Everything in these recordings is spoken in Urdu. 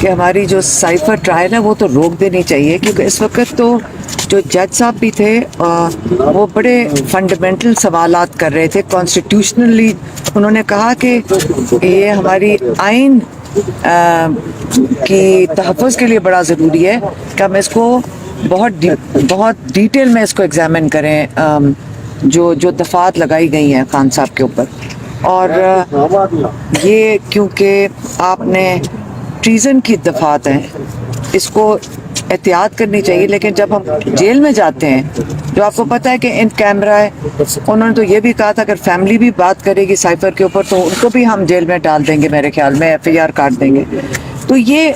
کہ ہماری جو سائفر ٹرائل ہے وہ تو روک دینی چاہیے، کیونکہ اس وقت تو جو جج صاحب بھی تھے وہ بڑے فنڈامنٹل سوالات کر رہے تھے کانسٹیٹیوشنلی. انہوں نے کہا کہ یہ ہماری آئین کی تحفظ کے لیے بڑا ضروری ہے کہ ہم اس کو بہت ڈیٹیل میں اس کو ایگزامن کریں، جو دفعات لگائی گئی ہیں خان صاحب کے اوپر. اور یہ کیونکہ آپ نے ٹریزن کی دفعات ہیں، اس کو احتیاط کرنی چاہیے. لیکن جب ہم جیل میں جاتے ہیں، جو آپ کو پتہ ہے کہ ان کیمرہ ہے، انہوں نے تو یہ بھی کہا تھا اگر فیملی بھی بات کرے گی سائفر کے اوپر تو ان کو بھی ہم جیل میں ڈال دیں گے، میرے خیال میں FIR کاٹ دیں گے. تو یہ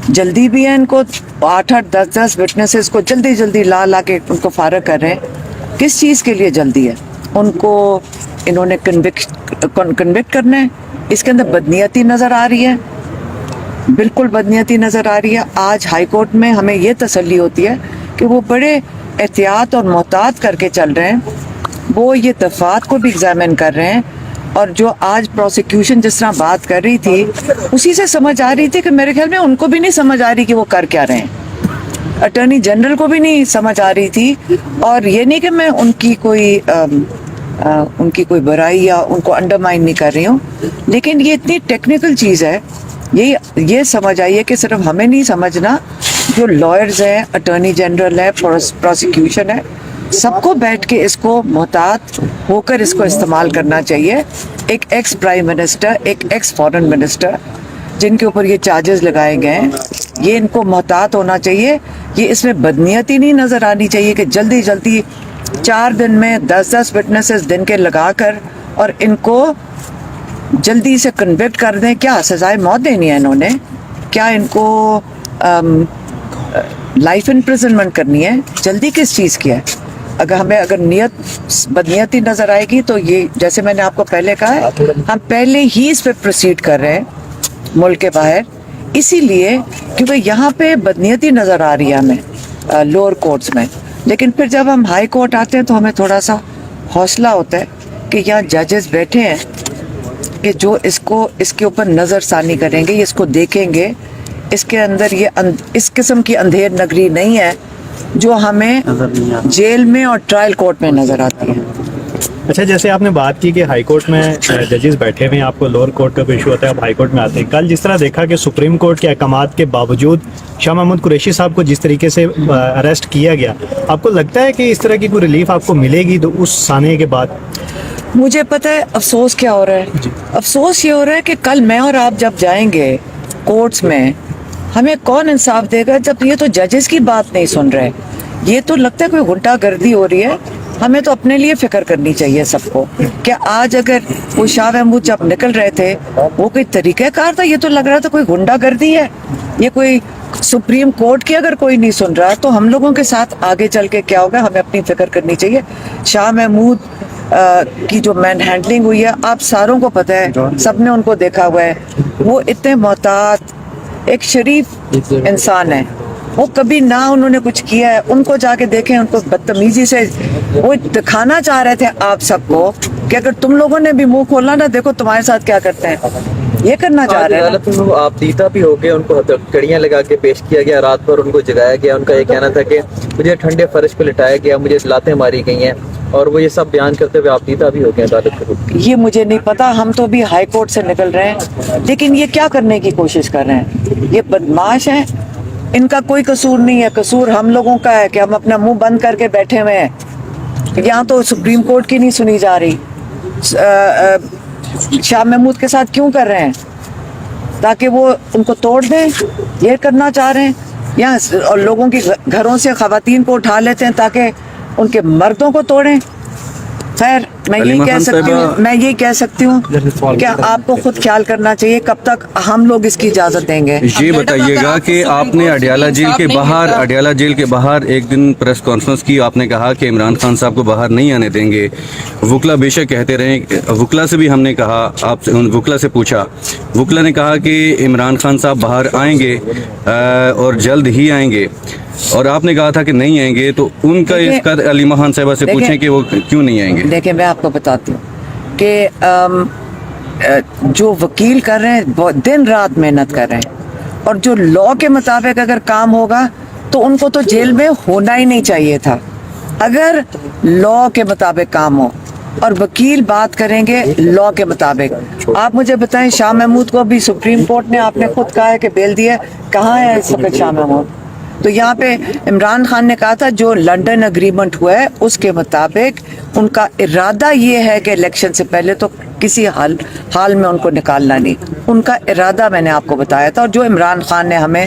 جلدی بھی ہے، ان کو 8-8 10-10 وٹنسز کو جلدی لا کے ان کو فارغ کر رہے ہیں. کس چیز کے لیے جلدی ہے؟ ان کو انہوں نے کنوکٹ کرنا ہے. اس کے اندر بدنیتی نظر آ رہی ہے، بالکل بدنیتی نظر آ رہی ہے. آج ہائی کورٹ میں ہمیں یہ تسلی ہوتی ہے کہ وہ بڑے احتیاط اور محتاط کر کے چل رہے ہیں، وہ یہ دفعات کو بھی ایگزامن کر رہے ہیں. اور جو آج پروسیکیوشن جس طرح بات کر رہی تھی اسی سے سمجھ آ رہی تھی کہ میرے خیال میں ان کو بھی نہیں سمجھ آ رہی کہ وہ کر کیا رہے ہیں. اٹارنی جنرل کو بھی نہیں سمجھ آ رہی تھی. اور یہ نہیں کہ میں ان کی کوئی برائی یا ان کو انڈرمائن نہیں کر رہی ہوں، لیکن یہ اتنی ٹیکنیکل چیز ہے، یہ سمجھ آئیے کہ صرف ہمیں نہیں سمجھنا، جو لائرز ہیں، اٹارنی جنرل ہے، پروسیکیوشن ہے، سب کو بیٹھ کے اس کو محتاط ہو کر اس کو استعمال کرنا چاہیے. ایک ایکس پرائم منسٹر، ایک ایکس فارن منسٹر جن کے اوپر یہ چارجز لگائے گئے ہیں، یہ ان کو محتاط ہونا چاہیے. یہ اس میں بدنیتی نہیں نظر آنی چاہیے کہ جلدی 4 دن میں 10 وٹنسز دن کے لگا کر اور ان کو جلدی سے کنوکٹ کر دیں. کیا سزائے موت دینی ہے انہوں نے؟ کیا ان کو لائف امپریزنمنٹ کرنی ہے؟ جلدی کس چیز کی ہے؟ اگر نیت بدنیتی نظر آئے گی تو یہ جیسے میں نے آپ کو پہلے کہا ہے، ہم پہلے ہی اس پہ پروسیڈ کر رہے ہیں ملک کے باہر، اسی لیے کیونکہ یہاں پہ بدنیتی نظر آ رہی ہے ہمیں لوور کورٹس میں. لیکن پھر جب ہم ہائی کورٹ آتے ہیں تو ہمیں تھوڑا سا حوصلہ ہوتا ہے کہ یہاں ججز بیٹھے ہیں کہ جو اس کے اوپر نظر ثانی کریں گے، اس کو دیکھیں گے. اس کے اندر اس قسم کی اندھیر نگری نہیں ہے جو ہمیں جیل میں اور ٹرائل کورٹ میں نظر آتی ہے. اچھا، جیسے آپ نے بات کی کہ ہائی کورٹ میں ججز بیٹھے ہوئے ہیں، آپ کو لوور کورٹ کا بھی ایشو ہوتا ہے، آپ ہائی کورٹ میں آتے ہیں. کل جس طرح دیکھا کہ سپریم کورٹ کے احکامات کے باوجود شاہ محمود قریشی صاحب کو جس طریقے سے اریسٹ کیا گیا، آپ کو لگتا ہے کہ اس طرح کی کوئی ریلیف آپ کو ملے گی اس سانحے کے بعد؟ مجھے پتہ ہے افسوس کیا ہو رہا ہے. افسوس یہ ہو رہا ہے کہ کل میں اور آپ جب جائیں گے کورٹس میں، ہمیں کون انصاف دے گا جب یہ تو ججز کی بات نہیں سن رہے؟ یہ تو لگتا ہے کوئی غنڈہ گردی ہو رہی ہے. ہمیں تو اپنے لیے فکر کرنی چاہیے سب کو کہ آج اگر وہ شاہ محمود جب نکل رہے تھے وہ کوئی طریقہ کار تھا؟ یہ تو لگ رہا تھا کوئی غنڈہ گردی ہے. یہ کوئی سپریم کورٹ کی اگر کوئی نہیں سن رہا تو ہم لوگوں کے ساتھ آگے چل کے کیا ہوگا؟ ہمیں اپنی فکر کرنی چاہیے. شاہ محمود کی جو مین ہینڈلنگ ہوئی ہے آپ ساروں کو پتہ ہے، سب نے ان کو دیکھا ہوا ہے. وہ اتنے محتاط ایک شریف انسان ہے، وہ کبھی نہ انہوں نے کچھ کیا ہے. ان کو جا کے دیکھیں، ان کو بدتمیزی سے وہ دکھانا چاہ رہے تھے آپ سب کو کہ اگر تم لوگوں نے بھی منہ کھولا نا، دیکھو تمہارے ساتھ کیا کرتے ہیں. یہ کرنا چاہ رہے ہیں. آپ دیتا بھی ہو گئے، ان کو کڑیاں لگا کے پیش کیا گیا، رات بھر ان کو جگایا گیا. ان کا یہ کہنا تھا کہ مجھے ٹھنڈے فرش پہ لٹایا گیا، مجھے لاتیں ماری گئی ہیں، اور وہ یہ سب بیان کرتے ہوئے آپ دیتا بھی ہو گئے عدالت کو. یہ مجھے نہیں پتا، ہم تو بھی ہائی کورٹ سے نکل رہے ہیں. لیکن یہ کیا کرنے کی کوشش کر رہے ہیں؟ یہ بدماش ہیں، ان کا کوئی قصور نہیں ہے. قصور ہم لوگوں کا ہے کہ ہم اپنا منہ بند کر کے بیٹھے ہوئے ہیں. یہاں تو سپریم کورٹ کی نہیں سنی جا رہی. شاہ محمود کے ساتھ کیوں کر رہے ہیں؟ تاکہ وہ ان کو توڑ دیں، یہ کرنا چاہ رہے ہیں. یہاں لوگوں کی گھروں سے خواتین کو اٹھا لیتے ہیں تاکہ ان کے مردوں کو توڑیں. خیر میں یہی کہہ سکتی ہوں کہ آپ کو خود خیال کرنا چاہیے کب تک ہم لوگ اس کی اجازت دیں گے. یہ بتائیے گا کہ آپ نے اڈیالہ جیل کے باہر ایک دن پریس کانفرنس کی، آپ نے کہا کہ عمران خان صاحب کو باہر نہیں آنے دیں گے. وکلا بے شک کہتے رہے، وکلا سے بھی ہم نے کہا، آپ وکلا سے پوچھا، وکلا نے کہا کہ عمران خان صاحب باہر آئیں گے اور جلد ہی آئیں گے، اور آپ نے کہا تھا کہ نہیں آئیں گے. تو ان کا اس کا علیمہ خان صاحبہ سے پوچھیں کہ وہ کیوں نہیں آئیں گے. دیکھیں میں آپ کو بتاتی ہوں کہ جو وکیل کر رہے ہیں دن رات محنت کر رہے ہیں. اور جو لا کے مطابق اگر کام ہوگا تو ان کو تو جیل میں ہونا ہی نہیں چاہیے تھا. اگر لا کے مطابق کام ہو اور وکیل بات کریں گے لا کے مطابق. آپ مجھے بتائیں شاہ محمود کو ابھی سپریم کورٹ نے آپ نے خود کہا ہے کہ بیل دیا, کہاں ہے اس وقت شاہ محمود؟ تو یہاں پہ عمران خان نے کہا تھا جو لنڈن اگریمنٹ ہوا ہے اس کے مطابق ان کا ارادہ یہ ہے کہ الیکشن سے پہلے تو کسی حال میں ان کو نکالنا نہیں. ان کا ارادہ میں نے آپ کو بتایا تھا, اور جو عمران خان نے ہمیں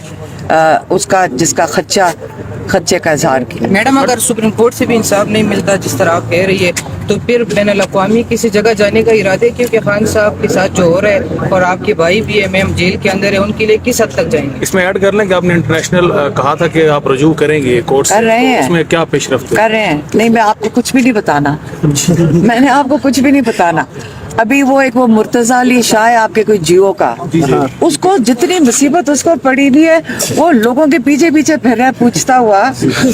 اس کا جس کا خدشے کا اظہار کیا. میڈم اگر سپریم کورٹ سے بھی انصاف نہیں ملتا جس طرح آپ کہہ رہی ہے تو پھر بین الاقوامی کسی جگہ جانے کا ارادہ ہے, کیونکہ خان صاحب کے ساتھ جو ہو رہا ہے اور آپ کے بھائی بھی ہے میم جیل کے اندر ہے, ان کے لیے کس حد تک جائیں گے؟ اس میں ایڈ کر لیں کہ آپ نے انٹرنیشنل کہا تھا کہ آپ رجوع کریں گے کورٹ سے, کر رہے ہیں, اس میں کیا پیش رفت ہے؟ کر رہے ہیں. نہیں میں آپ کو کچھ بھی نہیں بتانا, میں نے آپ کو کچھ بھی نہیں بتانا. ابھی وہ ایک وہ مرتضی علی شاہ ہے آپ کے کوئی جیو کا, اس کو جتنی مصیبت اس کو پڑی ہوئی ہے وہ لوگوں کے پیچھے پیچھے پھر رہا ہے پوچھتا ہوا,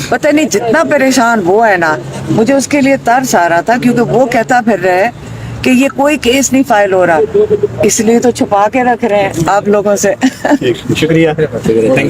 پتہ نہیں جتنا پریشان وہ ہے نا, مجھے اس کے لیے ترس آ رہا تھا کیونکہ وہ کہتا پھر رہا ہے کہ یہ کوئی کیس نہیں فائل ہو رہا, اس لیے تو چھپا کے رکھ رہے ہیں آپ لوگوں سے. شکریہ, تھینک یو.